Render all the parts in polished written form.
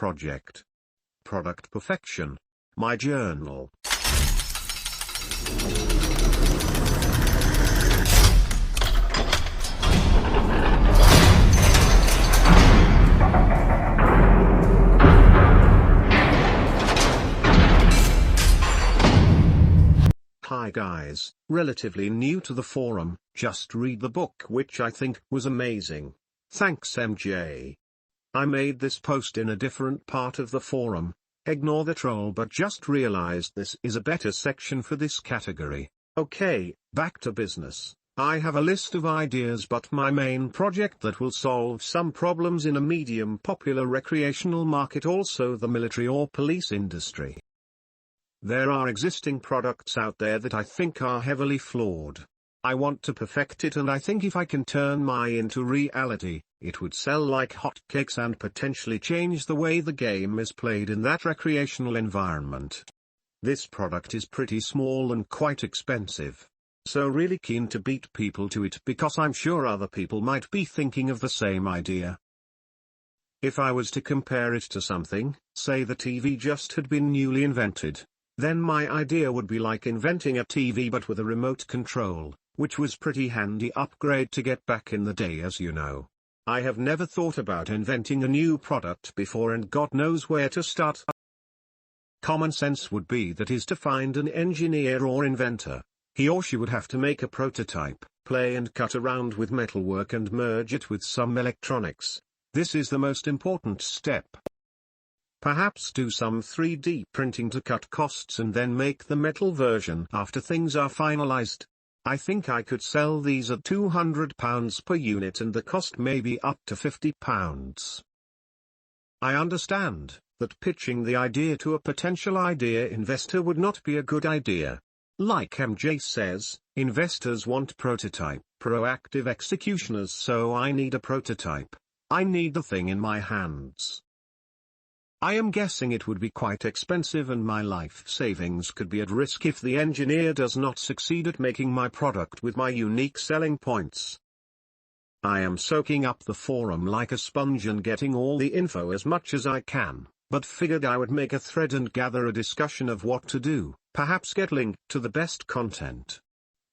project. Product perfection. My journal. Hi guys, relatively new to the forum, just read the book which I think was amazing. Thanks MJ. I made this post in a different part of the forum, ignore the troll, but just realized this is a better section for this category. Okay, back to business. I have a list of ideas, but my main project that will solve some problems in a medium popular recreational market, also the military or police industry. There are existing products out there that I think are heavily flawed. I want to perfect it, and I think if I can turn my into reality, it would sell like hotcakes and potentially change the way the game is played in that recreational environment. This product is pretty small and quite expensive. So really keen to beat people to it, because I'm sure other people might be thinking of the same idea. If I was to compare it to something, say the TV just had been newly invented, then my idea would be like inventing a TV but with a remote control, which was pretty handy upgrade to get back in the day, as you know. I have never thought about inventing a new product before, and God knows where to start. Common sense would be that is to find an engineer or inventor. He or she would have to make a prototype, play and cut around with metalwork and merge it with some electronics. This is the most important step. Perhaps do some 3D printing to cut costs and then make the metal version after things are finalized. I think I could sell these at £200 per unit, and the cost may be up to £50. I understand that pitching the idea to a potential idea investor would not be a good idea. Like MJ says, investors want prototype, proactive executioners, so I need a prototype. I need the thing in my hands. I am guessing it would be quite expensive, and my life savings could be at risk if the engineer does not succeed at making my product with my unique selling points. I am soaking up the forum like a sponge and getting all the info as much as I can, but figured I would make a thread and gather a discussion of what to do, perhaps get linked to the best content.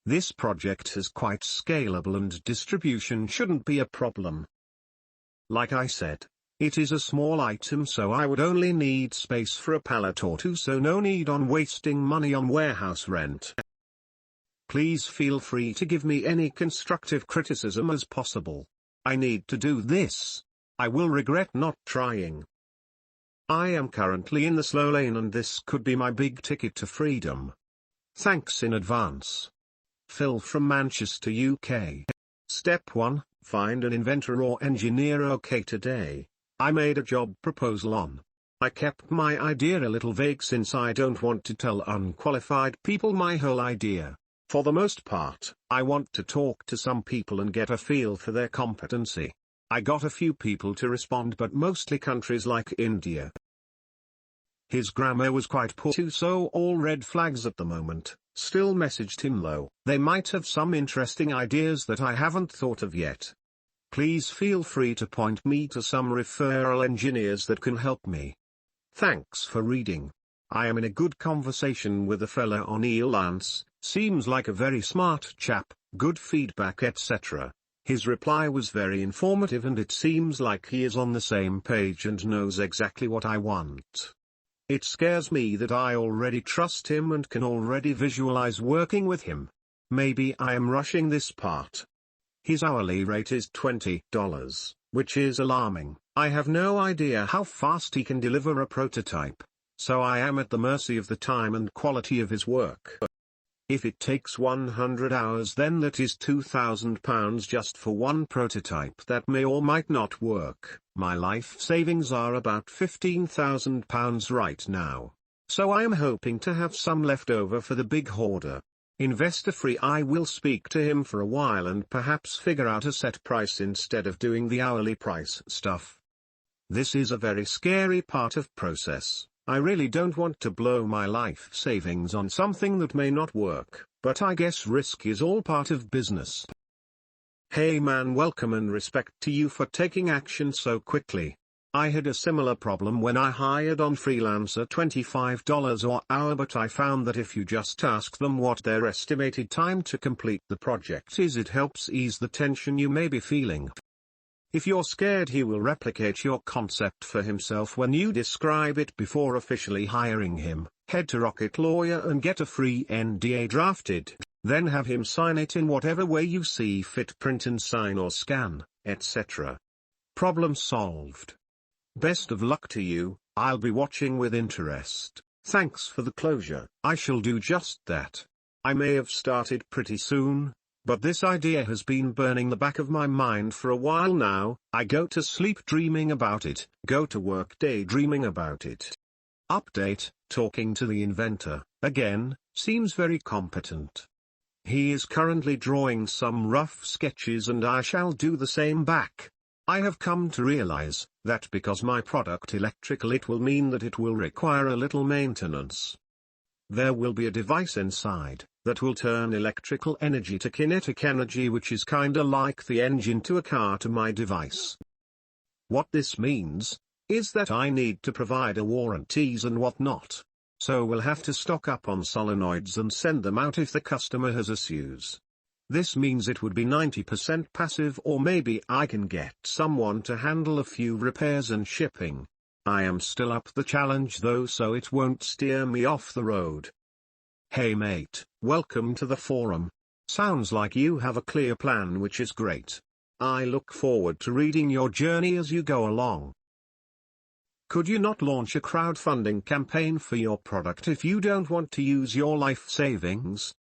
This project is quite scalable and distribution shouldn't be a problem. Like I said, it is a small item, so I would only need space for a pallet or two, so no need on wasting money on warehouse rent. Please feel free to give me any constructive criticism as possible. I need to do this. I will regret not trying. I am currently in the slow lane, and this could be my big ticket to freedom. Thanks in advance. Phil from Manchester, UK. Step 1, find an inventor or engineer. Okay, today I made a job proposal on. I kept my idea a little vague since I don't want to tell unqualified people my whole idea. For the most part, I want to talk to some people and get a feel for their competency. I got a few people to respond, but mostly countries like India. His grammar was quite poor too, so all red flags at the moment. Still messaged him though. They might have some interesting ideas that I haven't thought of yet. Please feel free to point me to some referral engineers that can help me. Thanks for reading. I am in a good conversation with a fella on Elance, seems like a very smart chap, good feedback etc. His reply was very informative, and it seems like he is on the same page and knows exactly what I want. It scares me that I already trust him and can already visualize working with him. Maybe I am rushing this part. His hourly rate is $20, which is alarming. I have no idea how fast he can deliver a prototype, so I am at the mercy of the time and quality of his work. If it takes 100 hours, then that is £2,000 just for one prototype. That may or might not work. My life savings are about £15,000 right now, so I am hoping to have some left over for the big hoarder. Investor free. I will speak to him for a while and perhaps figure out a set price instead of doing the hourly price stuff. This is a very scary part of process. I really don't want to blow my life savings on something that may not work, but I guess risk is all part of business. Hey man, welcome and respect to you for taking action so quickly. I had a similar problem when I hired on Freelancer $25 an hour, but I found that if you just ask them what their estimated time to complete the project is, it helps ease the tension you may be feeling. If you're scared he will replicate your concept for himself when you describe it before officially hiring him, head to Rocket Lawyer and get a free NDA drafted, then have him sign it in whatever way you see fit, print and sign or scan, etc. Problem solved. Best of luck to you. I'll be watching with interest. Thanks for the closure. I shall do just that. I may have started pretty soon, but this idea has been burning the back of my mind for a while now. I go to sleep dreaming about it, go to work daydreaming about it. Update, talking to the inventor, again, seems very competent. He is currently drawing some rough sketches and I shall do the same back. I have come to realize that because my product electrical, it will mean that it will require a little maintenance. There will be a device inside that will turn electrical energy to kinetic energy, which is kinda like the engine to a car to my device. What this means is that I need to provide a warranties and whatnot. So we'll have to stock up on solenoids and send them out if the customer has issues. This means it would be 90% passive, or maybe I can get someone to handle a few repairs and shipping. I am still up the challenge though, so it won't steer me off the road. Hey mate, welcome to the forum. Sounds like you have a clear plan, which is great. I look forward to reading your journey as you go along. Could you not launch a crowdfunding campaign for your product if you don't want to use your life savings?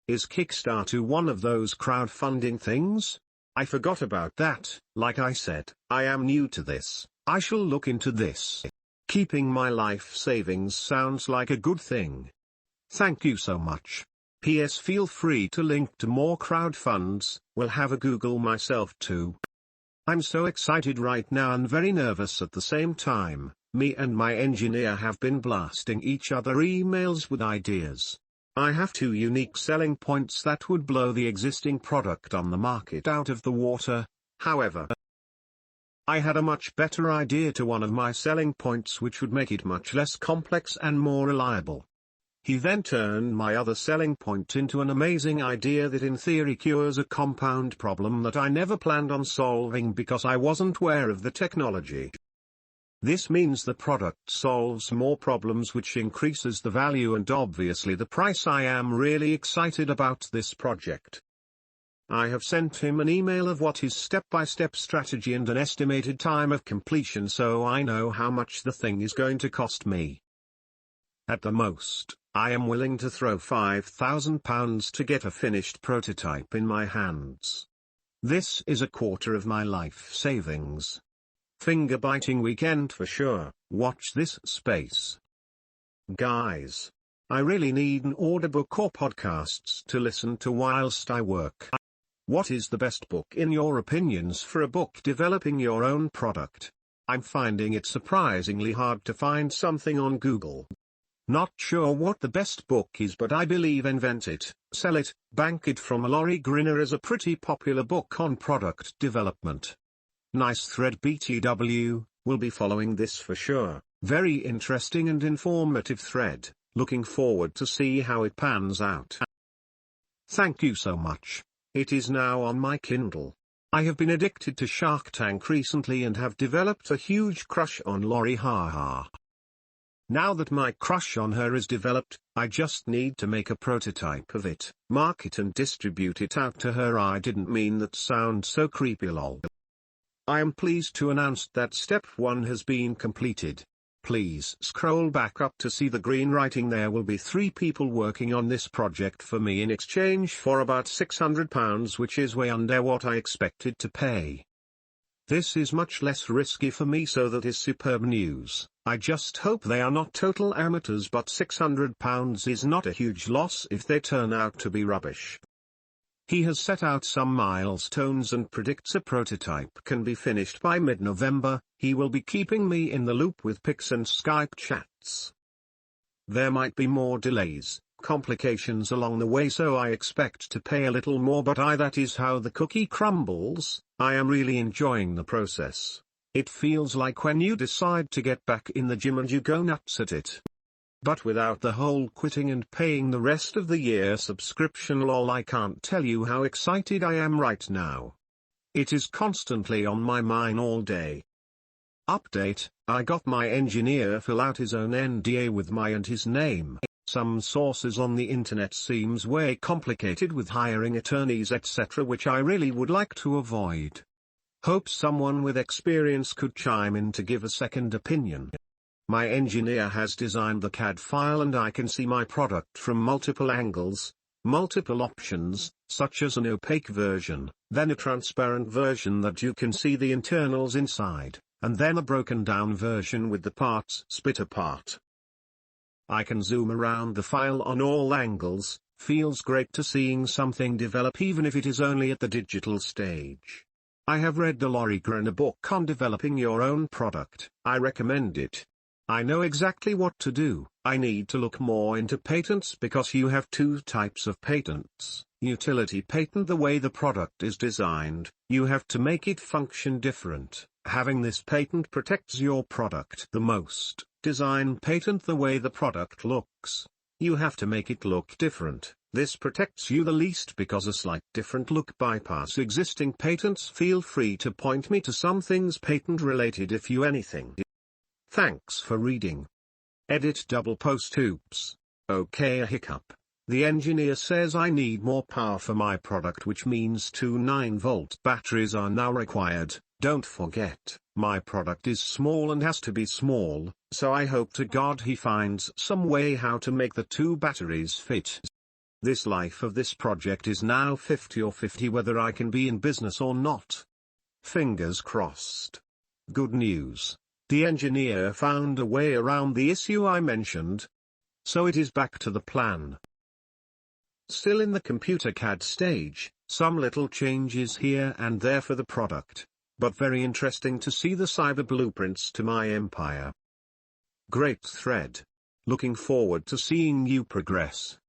Is Kickstarter one of those crowdfunding things? I forgot about that. Like I said, I am new to this. I shall look into this. Keeping my life savings sounds like a good thing. Thank you so much. P.S. Feel free to link to more crowdfunds. Will have a Google myself too. I'm so excited right now and very nervous at the same time. Me and my engineer have been blasting each other emails with ideas. I have 2 unique selling points that would blow the existing product on the market out of the water. However, I had a much better idea to one of my selling points which would make it much less complex and more reliable. He then turned my other selling point into an amazing idea that in theory cures a compound problem that I never planned on solving because I wasn't aware of the technology. This means the product solves more problems, which increases the value and obviously the price. I am really excited about this project. I have sent him an email of what his step-by-step strategy and an estimated time of completion, so I know how much the thing is going to cost me. At the most, I am willing to throw £5,000 to get a finished prototype in my hands. This is a quarter of my life savings. Finger-biting weekend for sure. Watch this space. Guys, I really need an audiobook or podcasts to listen to whilst I work. What is the best book in your opinions for a book developing your own product? I'm finding it surprisingly hard to find something on Google. Not sure what the best book is, but I believe Invent It, Sell It, Bank It from Laurie Grinner is a pretty popular book on product development. Nice thread BTW, will be following this for sure. Very interesting and informative thread, looking forward to see how it pans out. Thank you so much. It is now on my Kindle. I have been addicted to Shark Tank recently and have developed a huge crush on Laurie, haha. Now that my crush on her is developed, I just need to make a prototype of it, market and distribute it out to her. I didn't mean that sound so creepy, lol. I am pleased to announce that step 1 has been completed. Please scroll back up to see the green writing. There will be 3 people working on this project for me in exchange for about £600, which is way under what I expected to pay. This is much less risky for me, so that is superb news. I just hope they are not total amateurs, but £600 is not a huge loss if they turn out to be rubbish. He has set out some milestones and predicts a prototype can be finished by mid-November. He will be keeping me in the loop with pics and Skype chats. There might be more delays, complications along the way, so I expect to pay a little more, but that is how the cookie crumbles. I am really enjoying the process. It feels like when you decide to get back in the gym and you go nuts at it. But without the whole quitting and paying the rest of the year subscription lol, I can't tell you how excited I am right now. It is constantly on my mind all day. Update, I got my engineer fill out his own NDA with my and his name. Some sources on the internet seems way complicated with hiring attorneys etc, which I really would like to avoid. Hope someone with experience could chime in to give a second opinion. My engineer has designed the CAD file and I can see my product from multiple angles, multiple options, such as an opaque version, then a transparent version that you can see the internals inside, and then a broken down version with the parts split apart. I can zoom around the file on all angles. Feels great to seeing something develop even if it is only at the digital stage. I have read the Lori Greiner book on developing your own product. I recommend it. I know exactly what to do. I need to look more into patents because you have two types of patents. Utility patent, the way the product is designed, you have to make it function different. Having this patent protects your product the most. Design patent, the way the product looks. You have to make it look different. This protects you the least because a slight different look bypass existing patents. Feel free to point me to some things patent related if you anything. Thanks for reading. Edit double post oops. Okay, a hiccup. The engineer says I need more power for my product, which means two 9-volt batteries are now required. Don't forget, my product is small and has to be small, so I hope to God he finds some way how to make the two batteries fit. This life of this project is now 50 or 50 whether I can be in business or not. Fingers crossed. Good news. The engineer found a way around the issue I mentioned. So it is back to the plan. Still in the computer CAD stage, some little changes here and there for the product, but very interesting to see the cyber blueprints to my empire. Great thread. Looking forward to seeing you progress.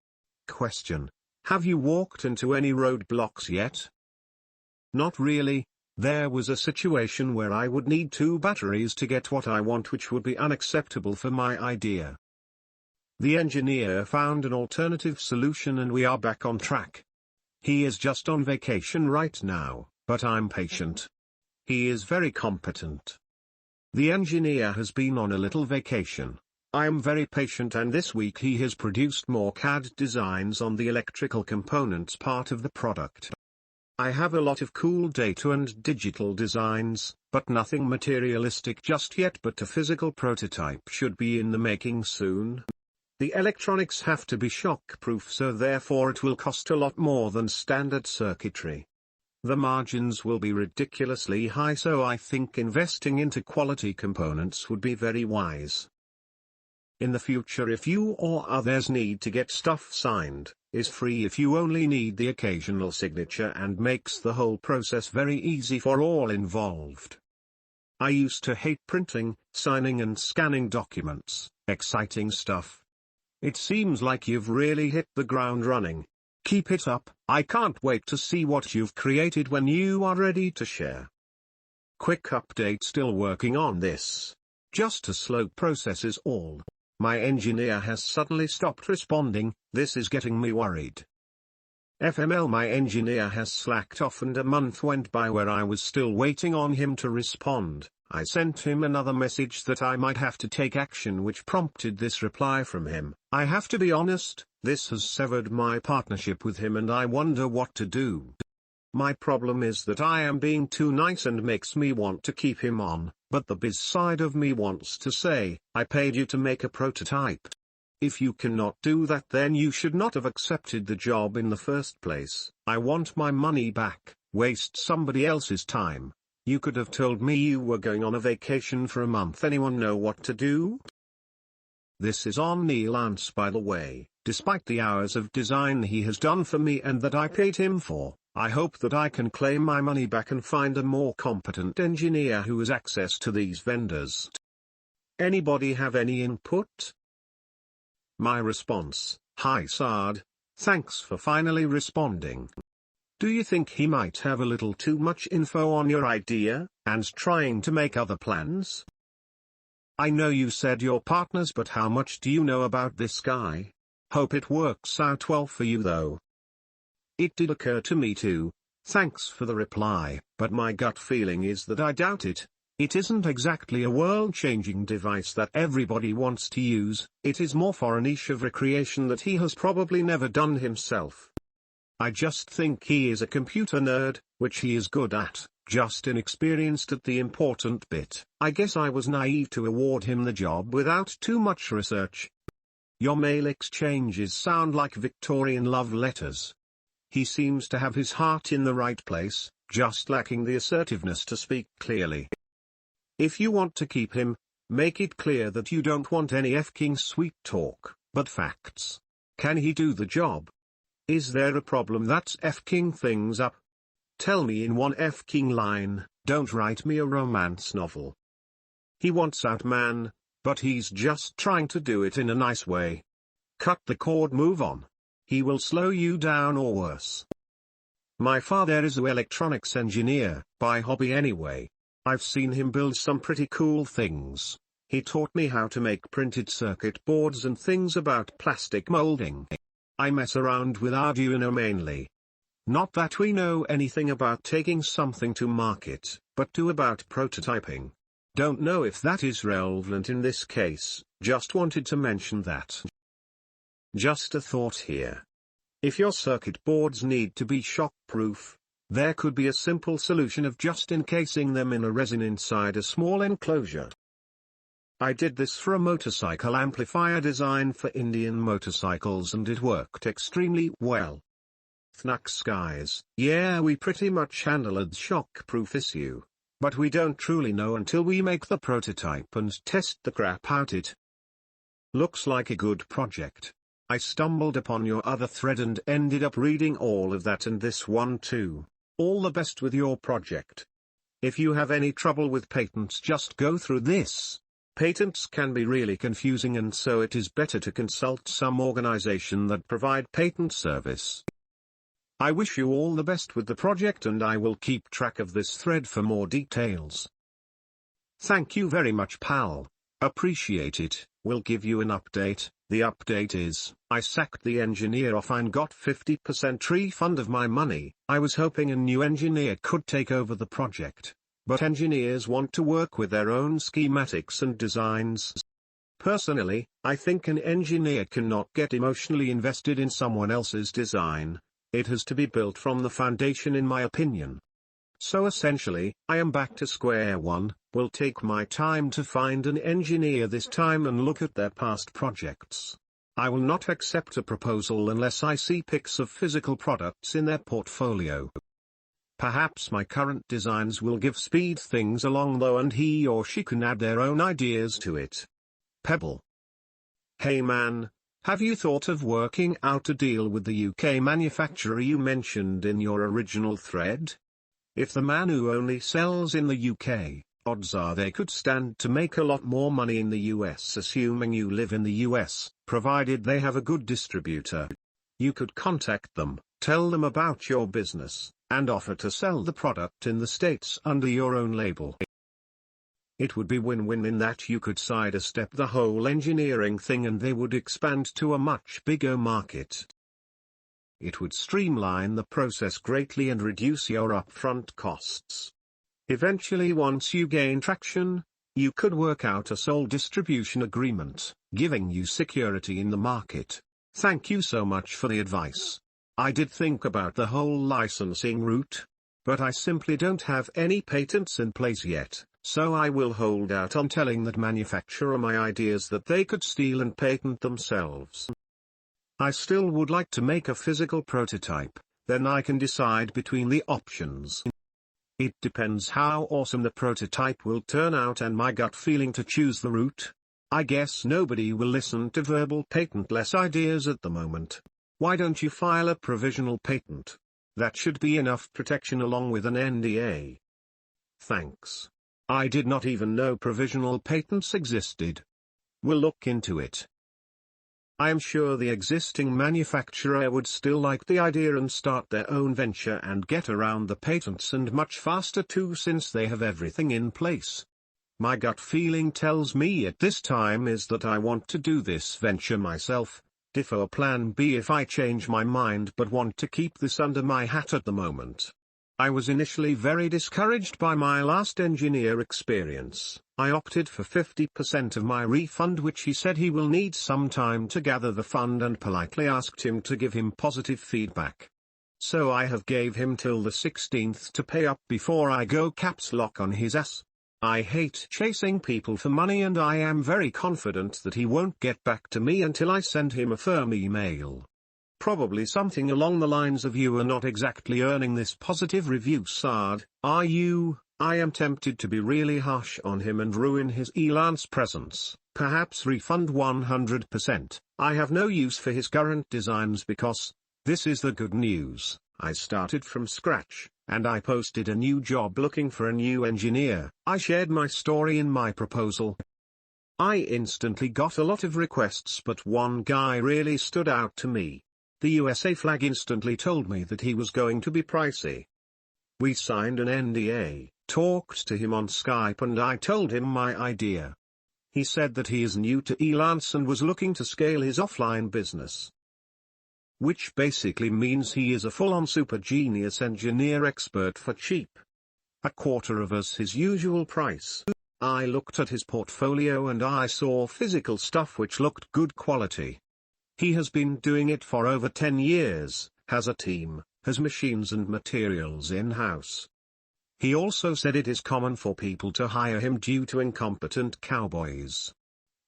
Question. Have you walked into any roadblocks yet? Not really. There was a situation where I would need two batteries to get what I want, which would be unacceptable for my idea. The engineer found an alternative solution and we are back on track. He is just on vacation right now, but I'm patient. He is very competent. The engineer has been on a little vacation. I am very patient and this week he has produced more CAD designs on the electrical components part of the product. I have a lot of cool data and digital designs, but nothing materialistic just yet, but a physical prototype should be in the making soon. The electronics have to be shock-proof, so therefore it will cost a lot more than standard circuitry. The margins will be ridiculously high, so I think investing into quality components would be very wise. In the future, if you or others need to get stuff signed, is free if you only need the occasional signature and makes the whole process very easy for all involved. I used to hate printing, signing and scanning documents. Exciting stuff. It seems like you've really hit the ground running. Keep it up. I can't wait to see what you've created when you are ready to share. Quick update, still working on this. Just a slow process is all. My engineer has suddenly stopped responding. This is getting me worried. FML, my engineer has slacked off and a month went by where I was still waiting on him to respond. I sent him another message that I might have to take action, which prompted this reply from him. I have to be honest, this has severed my partnership with him and I wonder what to do. My problem is that I am being too nice and makes me want to keep him on, but the biz side of me wants to say, I paid you to make a prototype. If you cannot do that, then you should not have accepted the job in the first place. I want my money back. Waste somebody else's time. You could have told me you were going on a vacation for a month. Anyone know what to do? This is on Neil Lance, by the way. Despite the hours of design he has done for me and that I paid him for, I hope that I can claim my money back and find a more competent engineer who has access to these vendors. Anybody have any input? My response: hi Saad, thanks for finally responding. Do you think he might have a little too much info on your idea, and trying to make other plans? I know you said you're partners, but how much do you know about this guy? Hope it works out well for you though. It did occur to me too. Thanks for the reply, but my gut feeling is that I doubt it. It isn't exactly a world-changing device that everybody wants to use, it is more for a niche of recreation that he has probably never done himself. I just think he is a computer nerd, which he is good at, just inexperienced at the important bit. I guess I was naive to award him the job without too much research. Your mail exchanges sound like Victorian love letters. He seems to have his heart in the right place, just lacking the assertiveness to speak clearly. If you want to keep him, make it clear that you don't want any f-king sweet talk, but facts. Can he do the job? Is there a problem that's f-king things up? Tell me in one f-king line, don't write me a romance novel. He wants out, man, but he's just trying to do it in a nice way. Cut the cord, move on. He will slow you down or worse. My father is an electronics engineer, by hobby anyway. I've seen him build some pretty cool things. He taught me how to make printed circuit boards and things about plastic molding. I mess around with Arduino mainly. Not that we know anything about taking something to market, but do about prototyping. Don't know if that is relevant in this case, just wanted to mention that. Just a thought here. If your circuit boards need to be shock-proof, there could be a simple solution of just encasing them in a resin inside a small enclosure. I did this for a motorcycle amplifier design for Indian motorcycles and it worked extremely well. Thanks guys. Yeah, we pretty much handled the shock-proof issue, but we don't truly know until we make the prototype and test the crap out it. Looks like a good project. I stumbled upon your other thread and ended up reading all of that and this one too. All the best with your project. If you have any trouble with patents, just go through this. Patents can be really confusing, and so it is better to consult some organization that provide patent service. I wish you all the best with the project and I will keep track of this thread for more details. Thank you very much, pal. Appreciate it. Will give you an update. The update is, I sacked the engineer off and got 50% refund of my money. I was hoping a new engineer could take over the project, but engineers want to work with their own schematics and designs. Personally, I think an engineer cannot get emotionally invested in someone else's design. It has to be built from the foundation, in my opinion. So essentially, I am back to square one. Will take my time to find an engineer this time and look at their past projects. I will not accept a proposal unless I see pics of physical products in their portfolio. Perhaps my current designs will give speed things along though, and he or she can add their own ideas to it. Pebble. Hey man, have you thought of working out a deal with the UK manufacturer you mentioned in your original thread? If the man who only sells in the UK, odds are they could stand to make a lot more money in the US, assuming you live in the US, provided they have a good distributor. You could contact them, tell them about your business, and offer to sell the product in the States under your own label. It would be win-win in that you could sidestep the whole engineering thing and they would expand to a much bigger market. It would streamline the process greatly and reduce your upfront costs. Eventually, once you gain traction, you could work out a sole distribution agreement, giving you security in the market. Thank you so much for the advice. I did think about the whole licensing route, but I simply don't have any patents in place yet, so I will hold out on telling that manufacturer my ideas that they could steal and patent themselves. I still would like to make a physical prototype, then I can decide between the options. It depends how awesome the prototype will turn out and my gut feeling to choose the route. I guess nobody will listen to verbal patentless ideas at the moment. Why don't you file a provisional patent? That should be enough protection along with an NDA. Thanks. I did not even know provisional patents existed. We'll look into it. I am sure the existing manufacturer would still like the idea and start their own venture and get around the patents, and much faster too, since they have everything in place. My gut feeling tells me at this time is that I want to do this venture myself, defer plan B if I change my mind, but want to keep this under my hat at the moment. I was initially very discouraged by my last engineer experience. I opted for 50% of my refund, which he said he will need some time to gather the fund, and politely asked him to give him positive feedback. So I have gave him till the 16th to pay up before I go caps lock on his ass. I hate chasing people for money, and I am very confident that he won't get back to me until I send him a firm email. Probably something along the lines of, "You are not exactly earning this positive review, Sard, are you?" I am tempted to be really harsh on him and ruin his Elance presence, perhaps refund 100%. I have no use for his current designs because, this is the good news, I started from scratch, and I posted a new job looking for a new engineer. I shared my story in my proposal. I instantly got a lot of requests, but one guy really stood out to me. The USA flag instantly told me that he was going to be pricey. We signed an NDA, talked to him on Skype, and I told him my idea. He said that he is new to Elance and was looking to scale his offline business. Which basically means he is a full-on super genius engineer expert for cheap. A quarter of us his usual price. I looked at his portfolio and I saw physical stuff which looked good quality. He has been doing it for over 10 years, has a team, has machines and materials in-house. He also said it is common for people to hire him due to incompetent cowboys.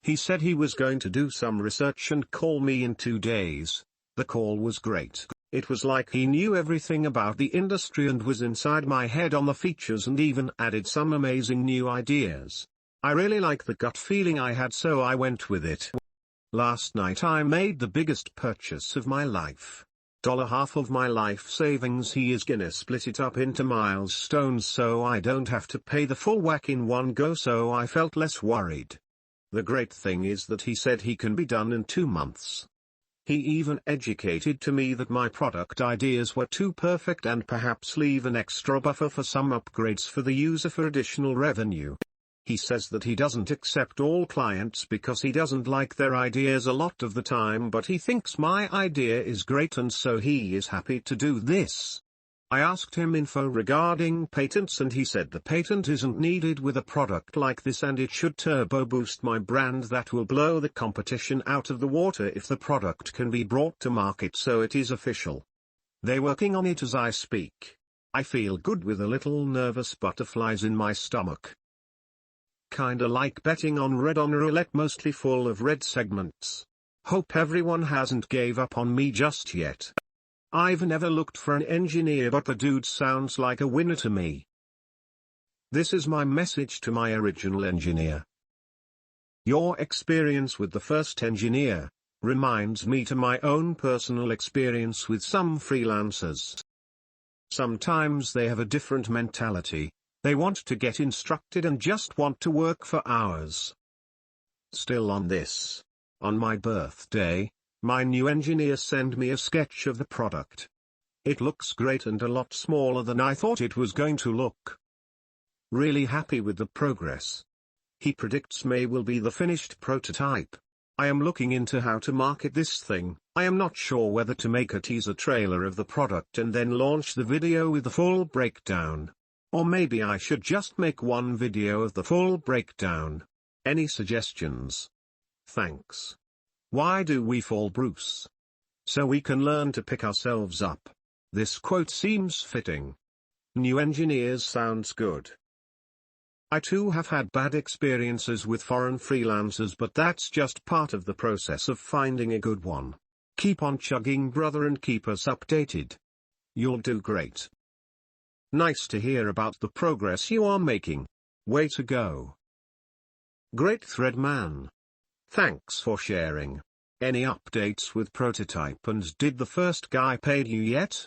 He said he was going to do some research and call me in 2 days. The call was great. It was like he knew everything about the industry and was inside my head on the features and even added some amazing new ideas. I really like the gut feeling I had, so I went with it. Last night I made the biggest purchase of my life. Half of my life savings. He is gonna split it up into milestones so I don't have to pay the full whack in one go, so I felt less worried. The great thing is that he said he can be done in 2 months. He even educated to me that my product ideas were too perfect and perhaps leave an extra buffer for some upgrades for the user for additional revenue. He says that he doesn't accept all clients because he doesn't like their ideas a lot of the time, but he thinks my idea is great and so he is happy to do this. I asked him info regarding patents and he said the patent isn't needed with a product like this and it should turbo boost my brand that will blow the competition out of the water if the product can be brought to market, so it is official. They're working on it as I speak. I feel good with a little nervous butterflies in my stomach. Kinda like betting on red on roulette, mostly full of red segments. Hope everyone hasn't gave up on me just yet. I've never looked for an engineer, but the dude sounds like a winner to me. This is my message to my original engineer. Your experience with the first engineer reminds me to my own personal experience with some freelancers. Sometimes they have a different mentality. They want to get instructed and just want to work for hours. Still on this. On my birthday, my new engineer sent me a sketch of the product. It looks great and a lot smaller than I thought it was going to look. Really happy with the progress. He predicts May will be the finished prototype. I am looking into how to market this thing. I am not sure whether to make a teaser trailer of the product and then launch the video with the full breakdown. Or maybe I should just make one video of the full breakdown. Any suggestions? Thanks. Why do we fall, Bruce? So we can learn to pick ourselves up. This quote seems fitting. New engineers sounds good. I too have had bad experiences with foreign freelancers, but that's just part of the process of finding a good one. Keep on chugging, brother, and keep us updated. You'll do great. Nice to hear about the progress you are making. Way to go. Great thread, man. Thanks for sharing. Any updates with prototype, and did the first guy pay you yet?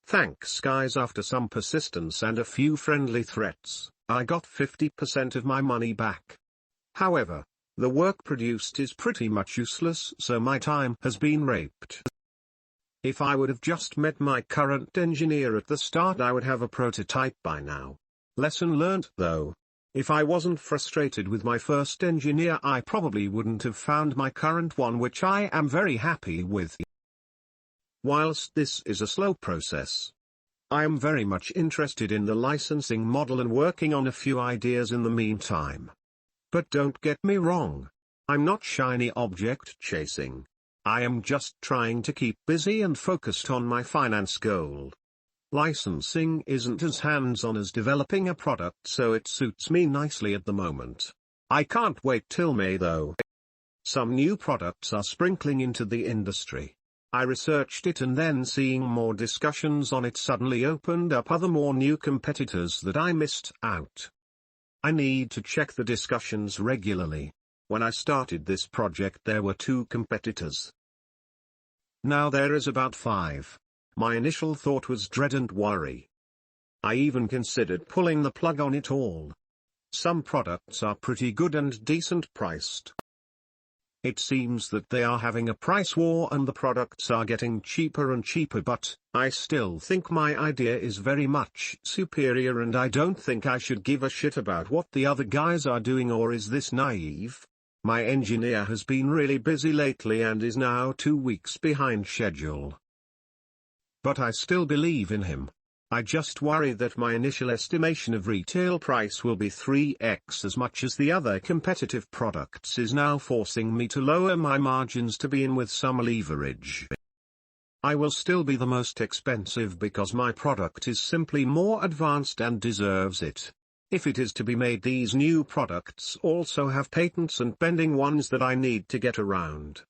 Thanks guys. After some persistence and a few friendly threats, I got 50% of my money back. However, The work produced is pretty much useless, so my time has been raped. If I would have just met my current engineer at the start, I would have a prototype by now. Lesson learned though. If I wasn't frustrated with my first engineer, I probably wouldn't have found my current one, which I am very happy with. Whilst this is a slow process, I am very much interested in the licensing model and working on a few ideas in the meantime. But don't get me wrong. I'm not shiny object chasing. I am just trying to keep busy and focused on my finance goal. Licensing isn't as hands-on as developing a product, so it suits me nicely at the moment. I can't wait till May though. Some new products are sprinkling into the industry. I researched it, and then seeing more discussions on it suddenly opened up other more new competitors that I missed out. I need to check the discussions regularly. When I started this project there were 2 competitors. Now there is about 5. My initial thought was dread and worry. I even considered pulling the plug on it all. Some products are pretty good and decent priced. It seems that they are having a price war and the products are getting cheaper and cheaper, but I still think my idea is very much superior, and I don't think I should give a shit about what the other guys are doing. Or is this naive? My engineer has been really busy lately and is now 2 weeks behind schedule. But I still believe in him. I just worry that my initial estimation of retail price will be 3x as much as the other competitive products is now forcing me to lower my margins to be in with some leverage. I will still be the most expensive because my product is simply more advanced and deserves it. If it is to be made, these new products also have patents and pending ones that I need to get around.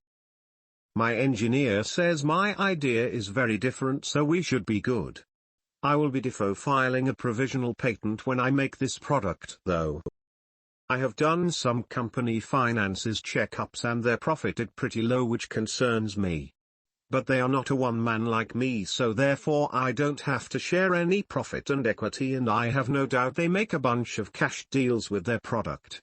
My engineer says my idea is very different, so we should be good. I will be filing a provisional patent when I make this product though. I have done some company finances checkups and their profit is pretty low, which concerns me. But they are not a one-man like me, so therefore I don't have to share any profit and equity, and I have no doubt they make a bunch of cash deals with their product.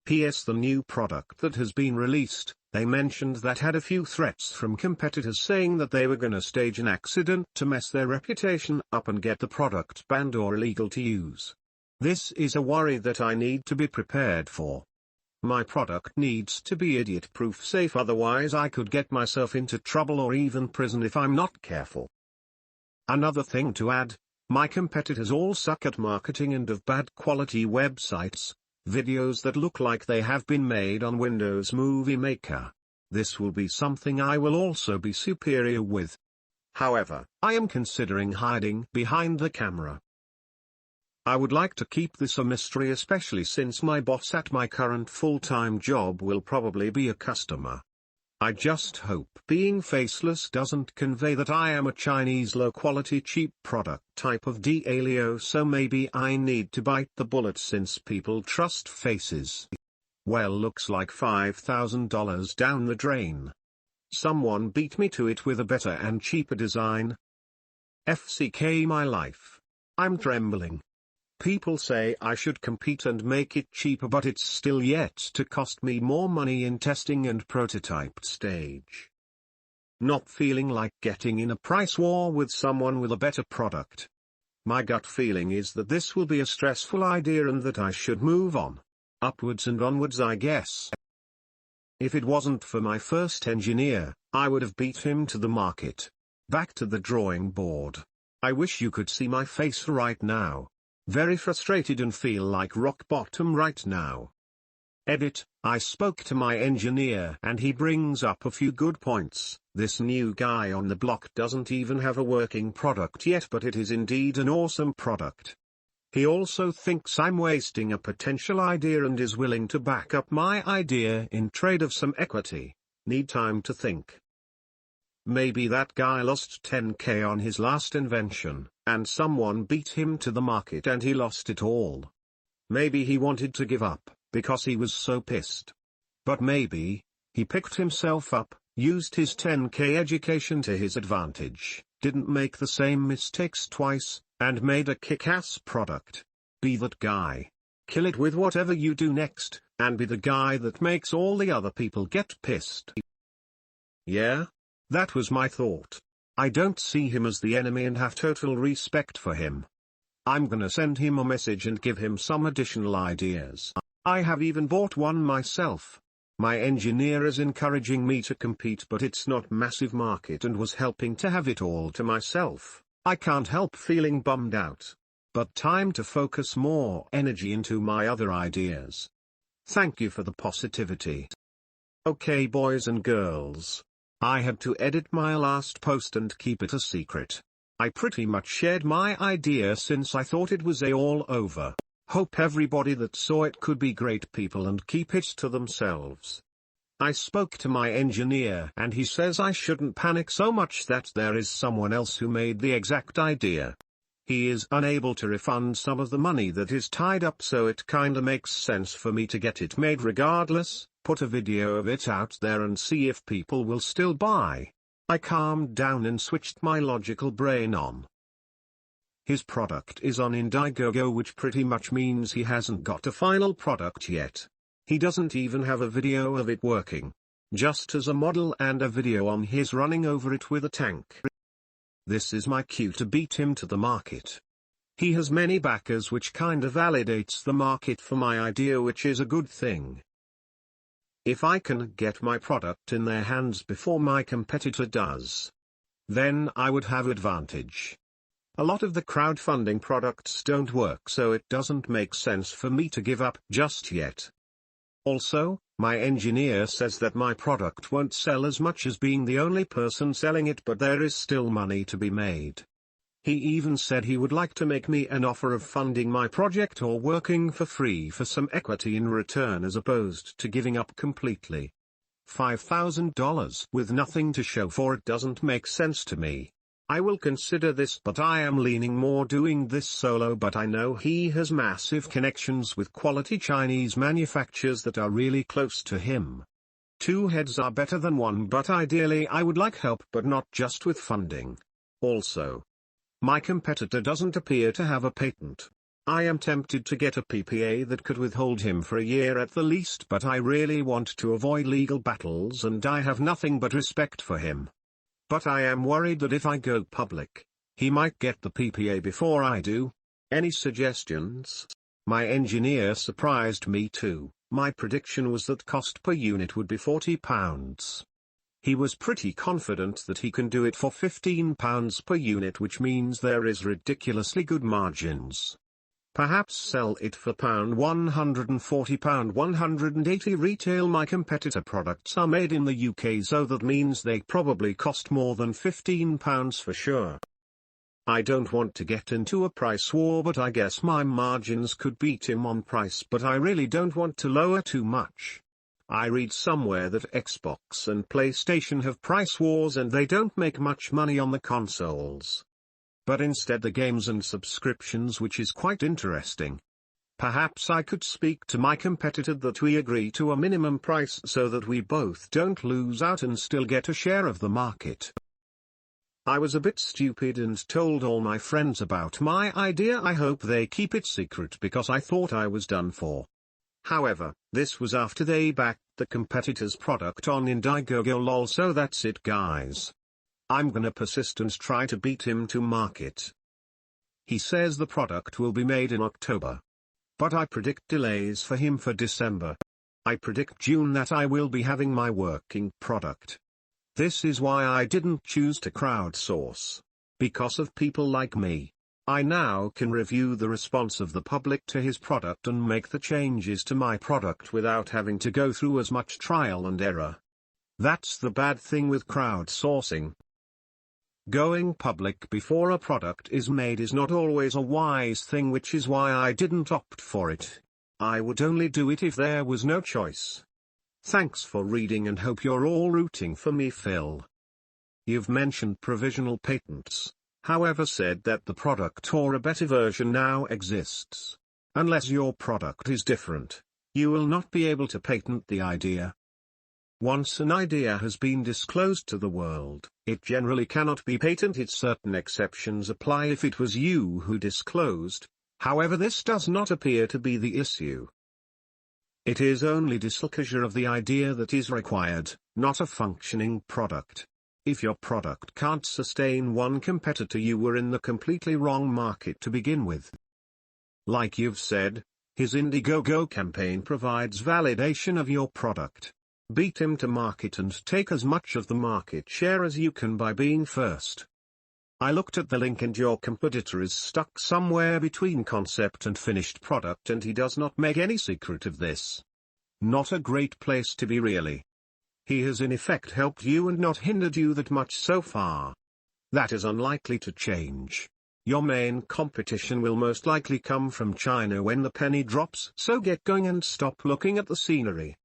P.S. The new product that has been released, they mentioned that had a few threats from competitors saying that they were gonna stage an accident to mess their reputation up and get the product banned or illegal to use. This is a worry that I need to be prepared for. My product needs to be idiot-proof safe, otherwise I could get myself into trouble or even prison if I'm not careful. Another thing to add, my competitors all suck at marketing and have bad quality websites. Videos that look like they have been made on Windows Movie Maker. This will be something I will also be superior with. However, I am considering hiding behind the camera. I would like to keep this a mystery, especially since my boss at my current full-time job will probably be a customer. I just hope being faceless doesn't convey that I am a Chinese low-quality cheap product type of dealio, so maybe I need to bite the bullet since people trust faces. Well, looks like $5,000 down the drain. Someone beat me to it with a better and cheaper design. FCK my life. I'm trembling. People say I should compete and make it cheaper, but it's still yet to cost me more money in testing and prototype stage. Not feeling like getting in a price war with someone with a better product. My gut feeling is that this will be a stressful idea and that I should move on. Upwards and onwards, I guess. If it wasn't for my first engineer, I would have beat him to the market. Back to the drawing board. I wish you could see my face right now. Very frustrated and feel like rock bottom right now. Edit, I spoke to my engineer and he brings up a few good points. This new guy on the block doesn't even have a working product yet, but it is indeed an awesome product. He also thinks I'm wasting a potential idea and is willing to back up my idea in trade of some equity. Need time to think. Maybe that guy lost 10k on his last invention, and someone beat him to the market and he lost it all. Maybe he wanted to give up, because he was so pissed. But maybe, he picked himself up, used his 10k education to his advantage, didn't make the same mistakes twice, and made a kick-ass product. Be that guy. Kill it with whatever you do next, and be the guy that makes all the other people get pissed. Yeah? That was my thought. I don't see him as the enemy and have total respect for him. I'm gonna send him a message and give him some additional ideas. I have even bought one myself. My engineer is encouraging me to compete, but it's not massive market and was helping to have it all to myself. I can't help feeling bummed out. But time to focus more energy into my other ideas. Thank you for the positivity. Okay, boys and girls. I had to edit my last post and keep it a secret. I pretty much shared my idea since I thought it was all over. Hope everybody that saw it could be great people and keep it to themselves. I spoke to my engineer and he says I shouldn't panic so much, that there is someone else who made the exact idea. He is unable to refund some of the money that is tied up, so it kinda makes sense for me to get it made regardless, put a video of it out there and see if people will still buy. I calmed down and switched my logical brain on. His product is on Indiegogo, which pretty much means he hasn't got a final product yet. He doesn't even have a video of it working. Just as a model and a video on his running over it with a tank. This is my cue to beat him to the market. He has many backers, which kinda validates the market for my idea, which is a good thing. If I can get my product in their hands before my competitor does, then I would have advantage. A lot of the crowdfunding products don't work, so it doesn't make sense for me to give up just yet. Also, my engineer says that my product won't sell as much as being the only person selling it, but there is still money to be made. He even said he would like to make me an offer of funding my project or working for free for some equity in return, as opposed to giving up completely. $5,000 with nothing to show for it doesn't make sense to me. I will consider this, but I am leaning more doing this solo, but I know he has massive connections with quality Chinese manufacturers that are really close to him. Two heads are better than one, but ideally I would like help, but not just with funding. Also, my competitor doesn't appear to have a patent. I am tempted to get a PPA that could withhold him for a year at the least, but I really want to avoid legal battles and I have nothing but respect for him. But I am worried that if I go public, he might get the PPA before I do. Any suggestions? My engineer surprised me too. My prediction was that cost per unit would be £40. He was pretty confident that he can do it for £15 per unit, which means there is ridiculously good margins. Perhaps sell it for £140, £180 retail. My competitor products are made in the UK, so that means they probably cost more than £15 for sure. I don't want to get into a price war, but I guess my margins could beat him on price, but I really don't want to lower too much. I read somewhere that Xbox and PlayStation have price wars and they don't make much money on the consoles, but instead the games and subscriptions, which is quite interesting. Perhaps I could speak to my competitor that we agree to a minimum price so that we both don't lose out and still get a share of the market. I was a bit stupid and told all my friends about my idea. I hope they keep it secret because I thought I was done for. However, this was after they backed the competitor's product on Indiegogo. Lol. So that's it, guys. I'm gonna persist and try to beat him to market. He says the product will be made in October, but I predict delays for him for December. I predict June that I will be having my working product. This is why I didn't choose to crowdsource. Because of people like me, I now can review the response of the public to his product and make the changes to my product without having to go through as much trial and error. That's the bad thing with crowdsourcing. Going public before a product is made is not always a wise thing, which is why I didn't opt for it. I would only do it if there was no choice. Thanks for reading and hope you're all rooting for me, Phil. You've mentioned provisional patents, however said that the product or a better version now exists. Unless your product is different, you will not be able to patent the idea. Once an idea has been disclosed to the world, it generally cannot be patented. Certain exceptions apply if it was you who disclosed, however this does not appear to be the issue. It is only disclosure of the idea that is required, not a functioning product. If your product can't sustain one competitor, you were in the completely wrong market to begin with. Like you've said, his Indiegogo campaign provides validation of your product. Beat him to market and take as much of the market share as you can by being first. I looked at the link and your competitor is stuck somewhere between concept and finished product, and he does not make any secret of this. Not a great place to be, really. He has in effect helped you and not hindered you that much so far. That is unlikely to change. Your main competition will most likely come from China when the penny drops, so get going and stop looking at the scenery.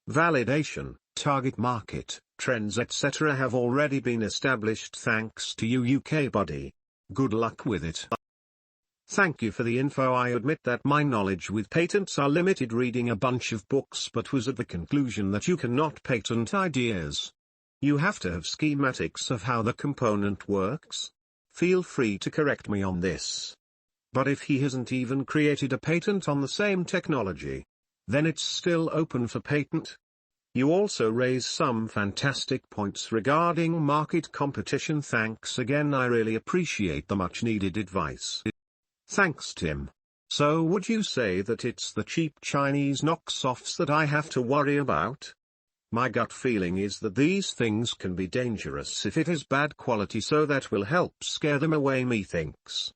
Validation, target market, trends etc. have already been established thanks to you, UK buddy. Good luck with it. Thank you for the info. I admit that my knowledge with patents are limited, reading a bunch of books, but was at the conclusion that you cannot patent ideas. You have to have schematics of how the component works. Feel free to correct me on this. But if he hasn't even created a patent on the same technology, then it's still open for patent. You also raise some fantastic points regarding market competition. Thanks again, I really appreciate the much needed advice. Thanks, Tim. So would you say that it's the cheap Chinese knockoffs that I have to worry about? My gut feeling is that these things can be dangerous if it is bad quality, so that will help scare them away, methinks.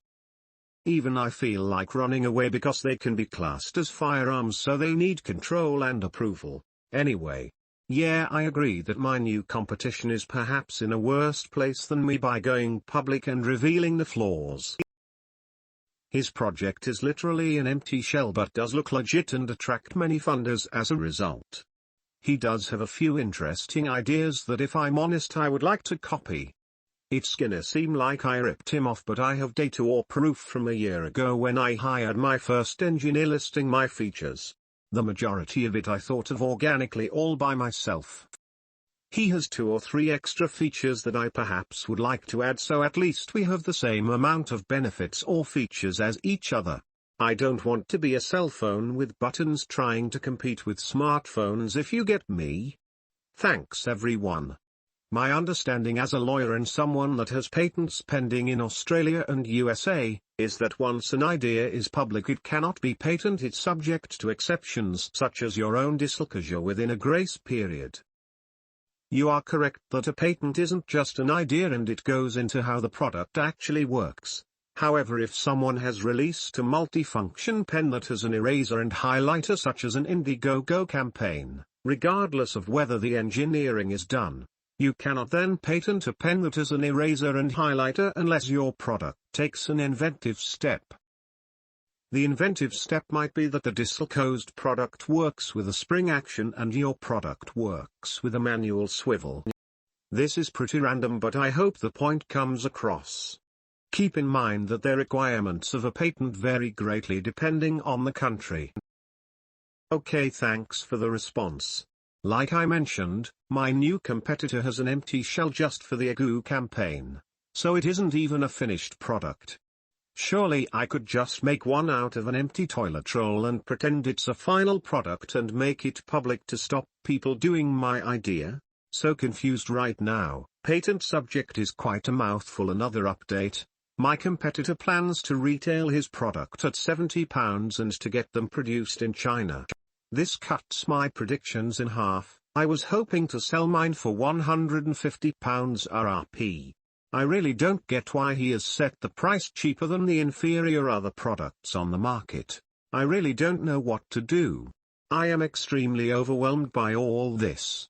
Even I feel like running away because they can be classed as firearms, so they need control and approval. Anyway, yeah, I agree that my new competition is perhaps in a worse place than me by going public and revealing the flaws. His project is literally an empty shell but does look legit and attract many funders as a result. He does have a few interesting ideas that, if I'm honest, I would like to copy. It's gonna seem like I ripped him off, but I have data or proof from a year ago when I hired my first engineer listing my features. The majority of it I thought of organically all by myself. He has 2 or 3 extra features that I perhaps would like to add, so at least we have the same amount of benefits or features as each other. I don't want to be a cell phone with buttons trying to compete with smartphones, if you get me. Thanks everyone. My understanding as a lawyer and someone that has patents pending in Australia and USA, is that once an idea is public it cannot be patented, subject to exceptions such as your own disclosure within a grace period. You are correct that a patent isn't just an idea and it goes into how the product actually works. However, if someone has released a multifunction pen that has an eraser and highlighter such as an Indiegogo campaign, regardless of whether the engineering is done, you cannot then patent a pen that has an eraser and highlighter unless your product takes an inventive step. The inventive step might be that the disclosed product works with a spring action and your product works with a manual swivel. This is pretty random, but I hope the point comes across. Keep in mind that the requirements of a patent vary greatly depending on the country. Okay, thanks for the response. Like I mentioned, my new competitor has an empty shell just for the Agu campaign, so it isn't even a finished product. Surely I could just make one out of an empty toilet roll and pretend it's a final product and make it public to stop people doing my idea? So confused right now. Patent subject is quite a mouthful. Another update. My competitor plans to retail his product at £70 and to get them produced in China. This cuts my predictions in half. I was hoping to sell mine for £150 RRP. I really don't get why he has set the price cheaper than the inferior other products on the market. I really don't know what to do. I am extremely overwhelmed by all this.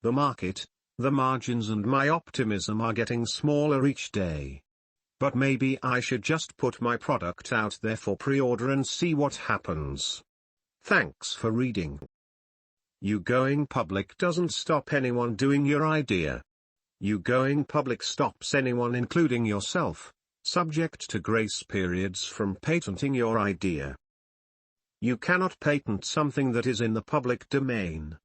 The market, the margins and my optimism are getting smaller each day. But maybe I should just put my product out there for pre-order and see what happens. Thanks for reading. You going public doesn't stop anyone doing your idea. You going public stops anyone, including yourself, subject to grace periods, from patenting your idea. You cannot patent something that is in the public domain.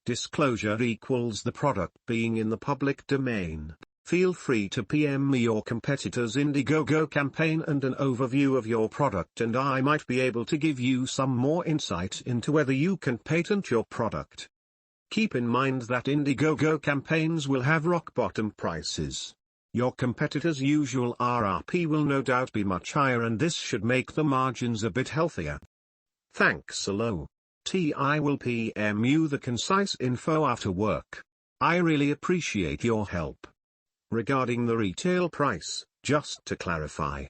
Disclosure equals the product being in the public domain. Feel free to PM me your competitor's Indiegogo campaign and an overview of your product, and I might be able to give you some more insight into whether you can patent your product. Keep in mind that Indiegogo campaigns will have rock bottom prices. Your competitor's usual RRP will no doubt be much higher, and this should make the margins a bit healthier. Thanks a lot. I will PM you the concise info after work. I really appreciate your help. Regarding the retail price, just to clarify,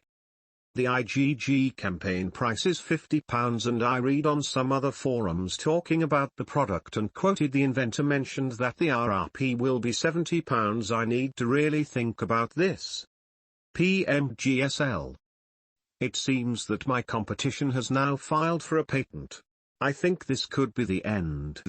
the IGG campaign price is £50, and I read on some other forums talking about the product and quoted the inventor mentioned that the RRP will be £70. I need to really think about this. PMGSL. It seems that my competition has now filed for a patent. I think this could be the end.